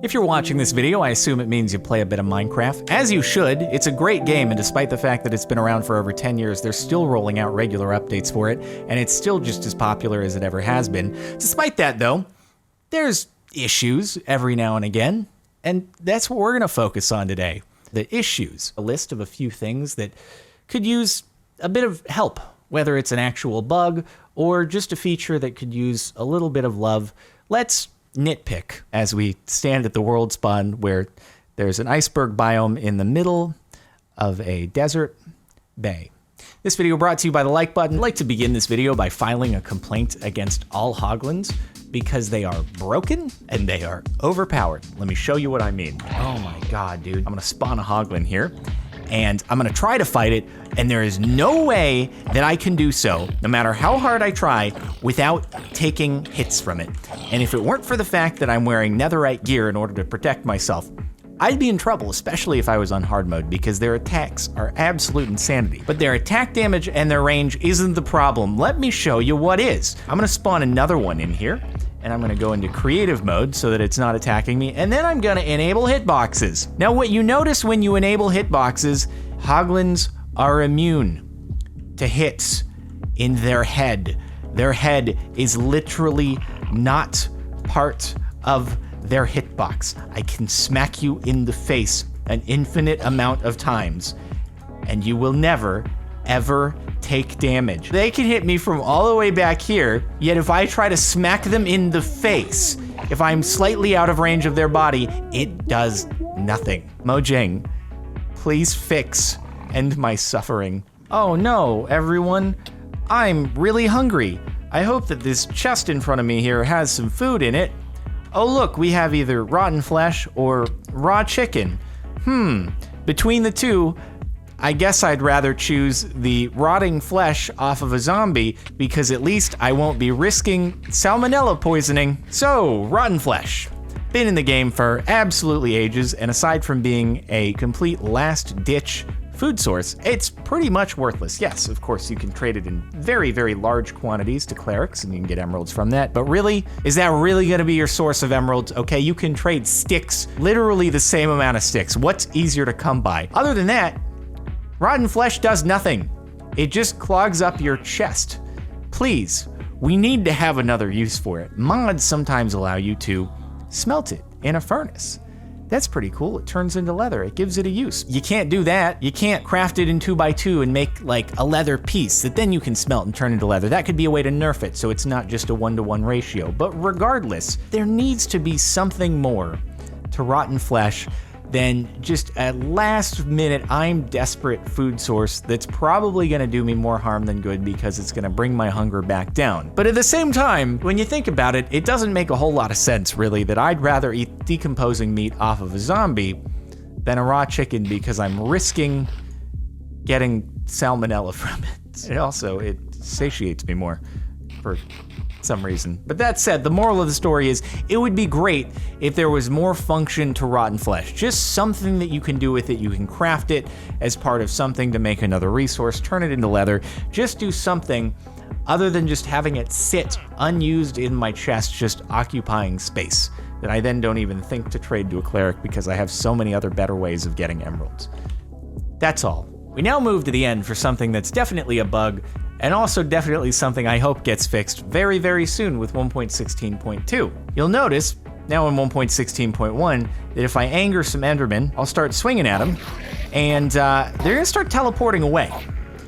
If you're watching this video, I assume it means you play a bit of Minecraft. As you should. It's a great game, and despite the fact that it's been around for over 10 years, they're still rolling out regular updates for it, and it's still just as popular as it ever has been. Despite that, though, there's issues every now and again, and that's what we're going to focus on today. The issues. A list of a few things that could use a bit of help, whether it's an actual bug or just a feature that could use a little bit of love. Let's nitpick as we stand at the world spawn where there's an iceberg biome in the middle of a desert bay. This video brought to you by the like button. I'd like to begin this video by filing a complaint against all Hoglins because they are broken and they are overpowered. Let me show you what I mean. Oh my god, dude. I'm gonna spawn a Hoglin here and I'm gonna try to fight it, and there is no way that I can do so, no matter how hard I try, without taking hits from it. And if it weren't for the fact that I'm wearing netherite gear in order to protect myself, I'd be in trouble, especially if I was on hard mode, because their attacks are absolute insanity. But their attack damage and their range isn't the problem. Let me show you what is. I'm gonna spawn another one in here, and I'm gonna go into creative mode so that it's not attacking me, and then I'm gonna enable hitboxes. Now what you notice when you enable hitboxes, Hoglins are immune to hits in their head. Their head is literally not part of their hitbox. I can smack you in the face an infinite amount of times, and you will never, ever take damage. They can hit me from all the way back here, yet if I try to smack them in the face, if I'm slightly out of range of their body, it does nothing. Mojang, please fix end my suffering. Oh no, everyone, I'm really hungry. I hope that this chest in front of me here has some food in it. Oh look, we have either rotten flesh or raw chicken. Between the two, I guess I'd rather choose the rotting flesh off of a zombie, because at least I won't be risking salmonella poisoning. So, rotten flesh. Been in the game for absolutely ages, and aside from being a complete last-ditch food source, it's pretty much worthless. Yes, of course, you can trade it in very, very large quantities to clerics, and you can get emeralds from that, but really, is that really gonna be your source of emeralds? Okay, you can trade sticks, literally the same amount of sticks. What's easier to come by? Other than that, rotten flesh does nothing. It just clogs up your chest. Please, we need to have another use for it. Mods sometimes allow you to smelt it in a furnace. That's pretty cool. It turns into leather. It gives it a use. You can't do that. You can't craft it in 2x2 and make like a leather piece that then you can smelt and turn into leather. That could be a way to nerf it so it's not just a 1-to-1 ratio. But regardless, there needs to be something more to rotten flesh than just a last minute, I'm desperate food source that's probably gonna do me more harm than good because it's gonna bring my hunger back down. But at the same time, when you think about it, it doesn't make a whole lot of sense really that I'd rather eat decomposing meat off of a zombie than a raw chicken because I'm risking getting salmonella from it. And also, it satiates me more for some reason. But that said, the moral of the story is it would be great if there was more function to rotten flesh. Just something that you can do with it. You can craft it as part of something to make another resource, turn it into leather. Just do something other than just having it sit unused in my chest, just occupying space that I then don't even think to trade to a cleric because I have so many other better ways of getting emeralds. That's all. We now move to the end for something that's definitely a bug, and also definitely something I hope gets fixed very, very soon with 1.16.2. You'll notice, now in 1.16.1, that if I anger some Endermen, I'll start swinging at them, and they're gonna start teleporting away.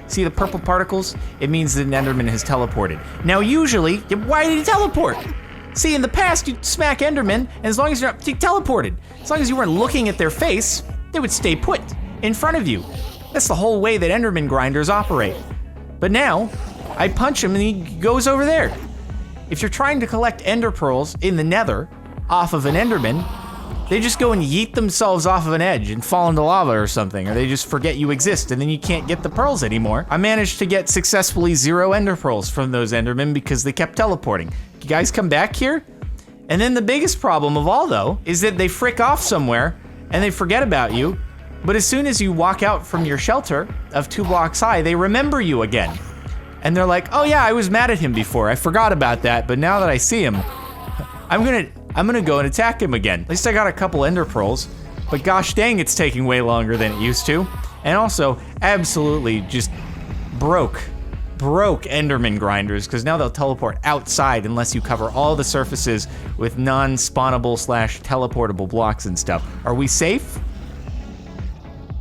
See the purple particles? It means that an Enderman has teleported. Now usually, why did he teleport? See, in the past, you'd smack Endermen, and as long as you're not teleported, as long as you weren't looking at their face, they would stay put in front of you. That's the whole way that Enderman grinders operate. But now, I punch him and he goes over there. If you're trying to collect ender pearls in the nether off of an Enderman, they just go and yeet themselves off of an edge and fall into lava or something, or they just forget you exist and then you can't get the pearls anymore. I managed to get successfully 0 ender pearls from those Endermen because they kept teleporting. You guys come back here? And then the biggest problem of all though, is that they frick off somewhere and they forget about you. But as soon as you walk out from your shelter of 2 blocks high, they remember you again. And they're like, oh yeah, I was mad at him before. I forgot about that, but now that I see him, I'm I'm gonna go and attack him again. At least I got a couple ender pearls, but gosh dang, it's taking way longer than it used to. And also, absolutely just broke Enderman grinders, because now they'll teleport outside unless you cover all the surfaces with non-spawnable / teleportable blocks and stuff. Are we safe?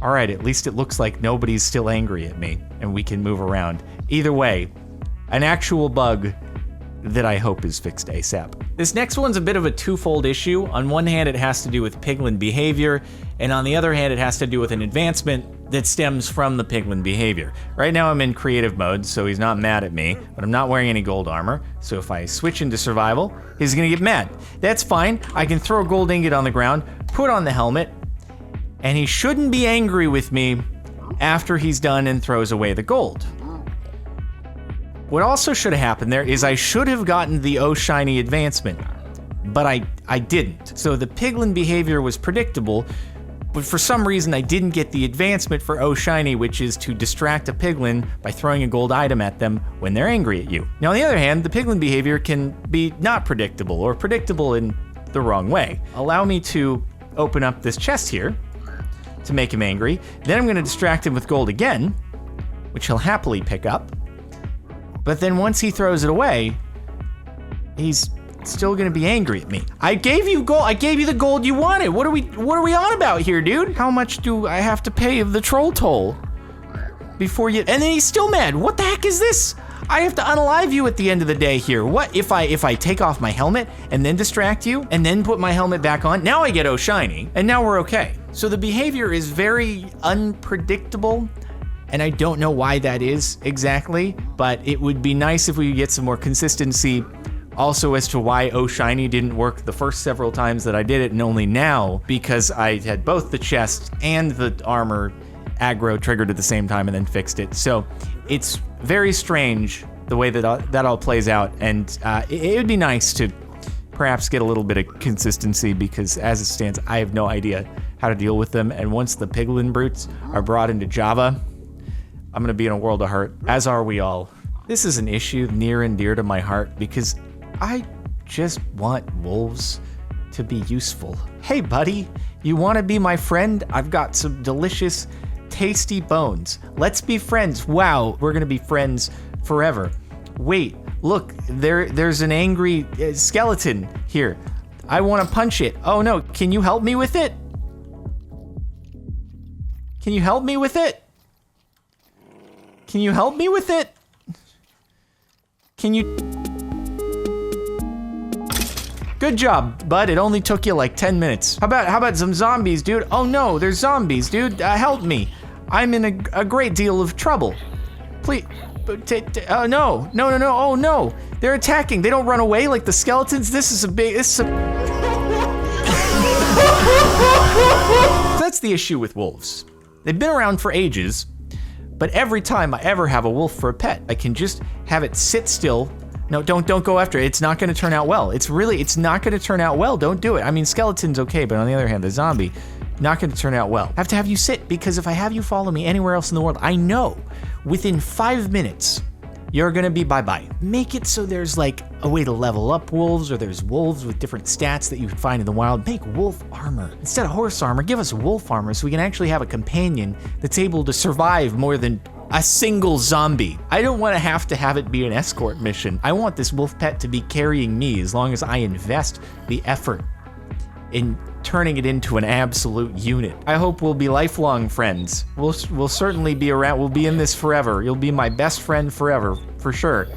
All right, at least it looks like nobody's still angry at me and we can move around. Either way, an actual bug that I hope is fixed ASAP. This next one's a bit of a twofold issue. On one hand, it has to do with Piglin behavior, and on the other hand, it has to do with an advancement that stems from the Piglin behavior. Right now I'm in creative mode, so he's not mad at me, but I'm not wearing any gold armor, so if I switch into survival, he's gonna get mad. That's fine, I can throw a gold ingot on the ground, put on the helmet, and he shouldn't be angry with me after he's done and throws away the gold. What also should have happened there is I should have gotten the Oh Shiny advancement, but I didn't. So the Piglin behavior was predictable, but for some reason I didn't get the advancement for Oh Shiny, which is to distract a Piglin by throwing a gold item at them when they're angry at you. Now on the other hand, the Piglin behavior can be not predictable or predictable in the wrong way. Allow me to open up this chest here to make him angry. Then I'm gonna distract him with gold again, which he'll happily pick up. But then once he throws it away, he's still gonna be angry at me. I gave you gold. I gave you the gold you wanted. What are we on about here, dude? How much do I have to pay of the troll toll before you? And then he's still mad. What the heck is this? I have to unalive you at the end of the day here. What if I take off my helmet and then distract you and then put my helmet back on? Now I get Oh Shiny, and now we're okay. So the behavior is very unpredictable. And I don't know why that is exactly, but it would be nice if we could get some more consistency also as to why Oh Shiny didn't work the first several times that I did it, and only now because I had both the chest and the armor aggro triggered at the same time and then fixed it. So it's very strange the way that all plays out, and it would be nice to perhaps get a little bit of consistency, because as it stands, I have no idea how to deal with them, and once the Piglin brutes are brought into Java, I'm gonna be in a world of hurt, as are we all. This is an issue near and dear to my heart because I just want wolves to be useful. Hey buddy, you wanna be my friend? I've got some delicious, tasty bones. Let's be friends. Wow, we're gonna be friends forever. Wait, look, there's an angry skeleton here. I wanna punch it. Oh no, can you help me with it? Can you help me with it? Can you help me with it? Can you? Good job, bud. It only took you like 10 minutes. How about some zombies, dude? Oh no, there's zombies, dude. Help me. I'm in a great deal of trouble. Please. Oh no. Oh no. They're attacking. They don't run away like the skeletons. That's the issue with wolves. They've been around for ages. But every time I ever have a wolf for a pet, I can just have it sit still. No, don't go after it. It's not gonna turn out well. It's not gonna turn out well. Don't do it. I mean, skeleton's okay, but on the other hand, the zombie, not gonna turn out well. I have to have you sit, because if I have you follow me anywhere else in the world, I know within 5 minutes, you're gonna be bye-bye. Make it so there's like a way to level up wolves, or there's wolves with different stats that you can find in the wild. Make wolf armor. Instead of horse armor, give us wolf armor so we can actually have a companion that's able to survive more than a single zombie. I don't want to have it be an escort mission. I want this wolf pet to be carrying me as long as I invest the effort in turning it into an absolute unit. I hope we'll be lifelong friends. We'll certainly be around. We'll be in this forever. You'll be my best friend forever, for sure.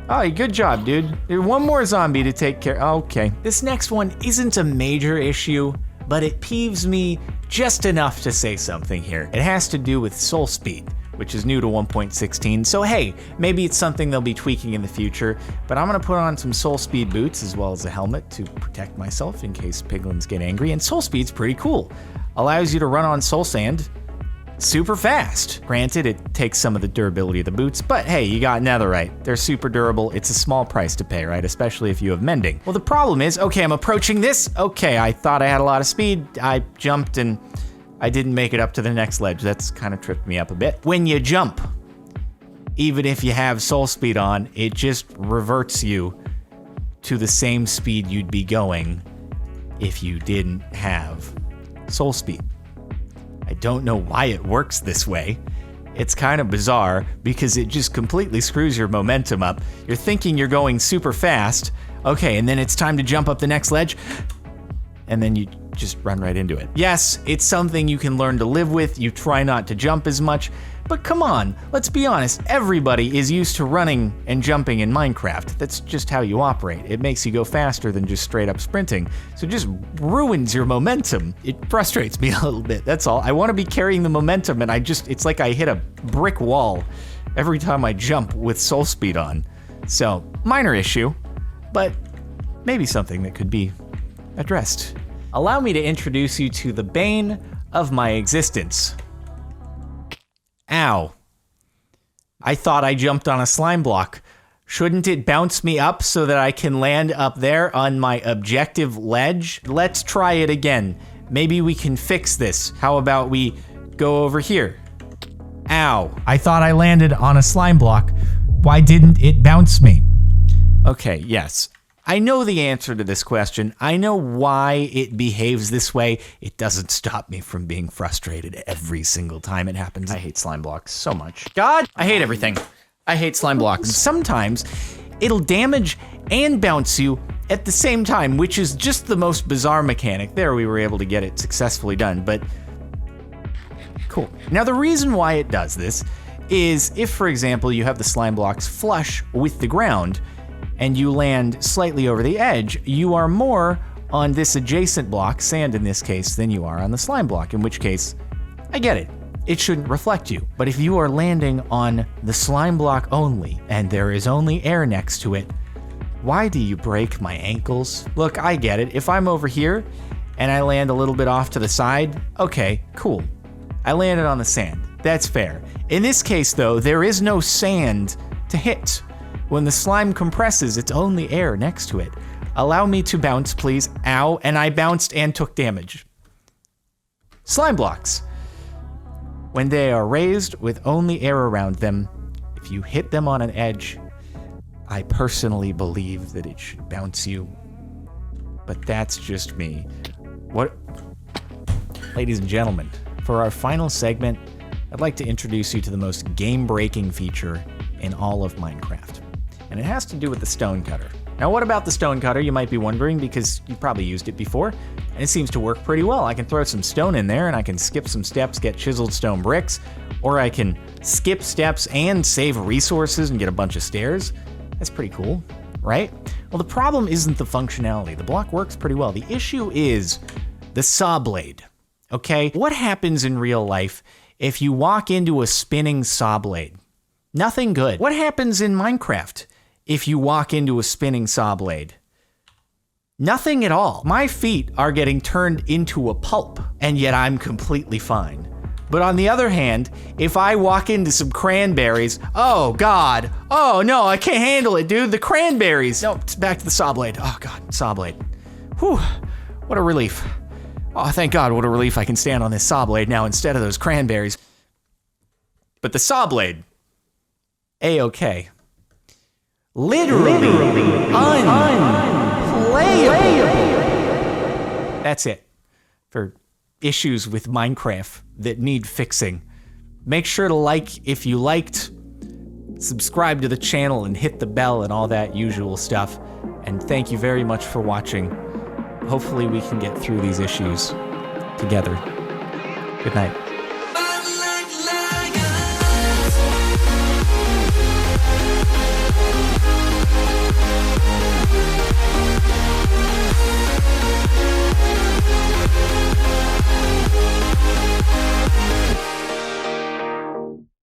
Oh, good job, dude. There's one more zombie to take care. Okay. This next one isn't a major issue, but it peeves me just enough to say something here. It has to do with soul speed, which is new to 1.16. So hey, maybe it's something they'll be tweaking in the future, but I'm gonna put on some soul speed boots as well as a helmet to protect myself in case piglins get angry. And soul speed's pretty cool. Allows you to run on soul sand super fast. Granted, it takes some of the durability of the boots, but hey, you got netherite. They're super durable. It's a small price to pay, right? Especially if you have mending. Well, the problem is, okay, I'm approaching this. Okay, I thought I had a lot of speed. I jumped and I didn't make it up to the next ledge. That's kind of tripped me up a bit. When you jump, even if you have soul speed on, it just reverts you to the same speed you'd be going if you didn't have soul speed. I don't know why it works this way. It's kind of bizarre because it just completely screws your momentum up. You're thinking you're going super fast. Okay, and then it's time to jump up the next ledge. And then you just run right into it. Yes, it's something you can learn to live with. You try not to jump as much. But come on, let's be honest. Everybody is used to running and jumping in Minecraft. That's just how you operate. It makes you go faster than just straight up sprinting. So it just ruins your momentum. It frustrates me a little bit, that's all. I want to be carrying the momentum and it's like I hit a brick wall every time I jump with soul speed on. So, minor issue, but maybe something that could be addressed. Allow me to introduce you to the bane of my existence. Ow. I thought I jumped on a slime block. Shouldn't it bounce me up so that I can land up there on my objective ledge? Let's try it again. Maybe we can fix this. How about we go over here? Ow. I thought I landed on a slime block. Why didn't it bounce me? Okay, yes. I know the answer to this question. I know why it behaves this way. It doesn't stop me from being frustrated every single time it happens. I hate slime blocks so much. God, I hate everything. I hate slime blocks. Sometimes it'll damage and bounce you at the same time, which is just the most bizarre mechanic. There, we were able to get it successfully done, but cool. Now, the reason why it does this is if, for example, you have the slime blocks flush with the ground, and you land slightly over the edge, you are more on this adjacent block, sand in this case, than you are on the slime block, in which case, I get it. It shouldn't reflect you. But if you are landing on the slime block only, and there is only air next to it, why do you break my ankles? Look, I get it. If I'm over here, and I land a little bit off to the side, okay, cool. I landed on the sand. That's fair. In this case, though, there is no sand to hit. When the slime compresses, it's only air next to it. Allow me to bounce, please. Ow, and I bounced and took damage. Slime blocks. When they are raised with only air around them, if you hit them on an edge, I personally believe that it should bounce you. But that's just me. What? Ladies and gentlemen, for our final segment, I'd like to introduce you to the most game-breaking feature in all of Minecraft. And it has to do with the Stonecutter. Now, what about the Stonecutter, you might be wondering, because you probably used it before, and it seems to work pretty well. I can throw some stone in there, and I can skip some steps, get chiseled stone bricks, or I can skip steps and save resources and get a bunch of stairs. That's pretty cool, right? Well, the problem isn't the functionality. The block works pretty well. The issue is the saw blade, okay? What happens in real life if you walk into a spinning saw blade? Nothing good. What happens in Minecraft if you walk into a spinning saw blade? Nothing at all. My feet are getting turned into a pulp, and yet I'm completely fine. But on the other hand, if I walk into some cranberries, oh God, oh no, I can't handle it, dude, the cranberries. No, back to the saw blade. Oh God, saw blade. Whew, what a relief. Oh, thank God, what a relief I can stand on this saw blade now instead of those cranberries. But the saw blade, A-okay. Literally unplayable. That's it for issues with Minecraft that need fixing. Make sure to like if you liked, subscribe to the channel and hit the bell and all that usual stuff. And thank you very much for watching. Hopefully we can get through these issues together. Good night.